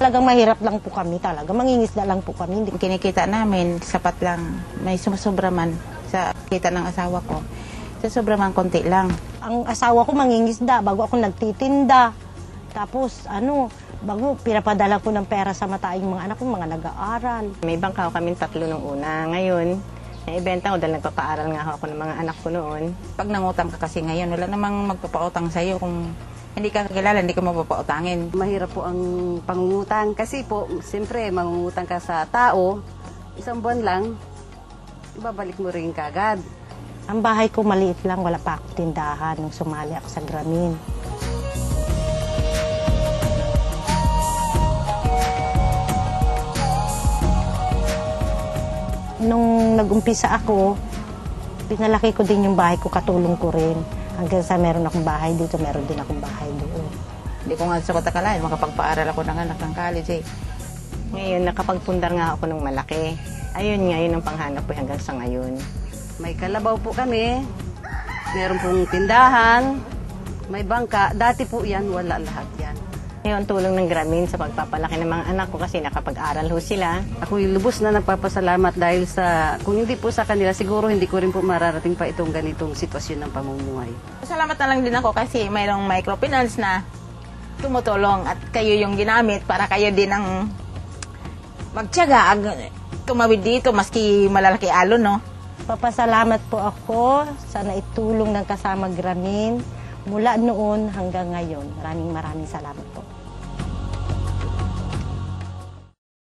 talagang mahirap lang po kami talaga. Mangingisda lang po kami. Hindi. Kinikita namin, sapat lang. May sumasobra man sa kita ng asawa ko. Sa sobra man, konti lang. Ang asawa ko mangingisda bago ako nagtitinda. Tapos bago pinapadala ko ng pera sa mataing mga anak ko, mga nag-aaral. May bangkaw kami 3 nung una. Ngayon, naibenta ko dahil nagpapaaral nga ako ng mga anak ko noon. Pag nangutang ka kasi ngayon, wala namang magpapautang sa'yo. Kung hindi ka kakilala, hindi ka mapapautangin. Mahirap po ang pangungutang kasi po, siyempre, mangungutang ka sa tao, isang buwan lang, ibabalik mo rin kagad. Ang bahay ko maliit lang, wala pa akong tindahan nung sumali ako sa Grameen. Nung nag-umpisa ako, pinalaki ko din yung bahay ko, katulong ko rin. Hanggang sa meron akong bahay dito, meron din akong bahay doon. Hindi ko nga sa kotakalaan, makapagpaaral ako ng anak ng college eh. Ngayon, nakapagpundar nga ako ng malaki. Ayun nga, yun ang panghanap ko hanggang sa ngayon. May kalabaw po kami, meron pong tindahan, may bangka. Dati po yan, wala lahat yan. Ngayon, tulong ng Grameen sa pagpapalaki ng mga anak ko kasi nakapag-aral ho sila. Ako'y lubos na nagpapasalamat dahil sa, kung hindi po sa kanila, siguro hindi ko rin po mararating pa itong ganitong sitwasyon ng pamumuhay. Salamat na lang din ako kasi mayroong microfinance na tumutulong at kayo yung ginamit para kayo din ang magtiyaga, tumawid dito maski malalaki alon, no? Papasalamat po ako sa naitulong ng kasama Grameen mula noon hanggang ngayon. Maraming salamat po.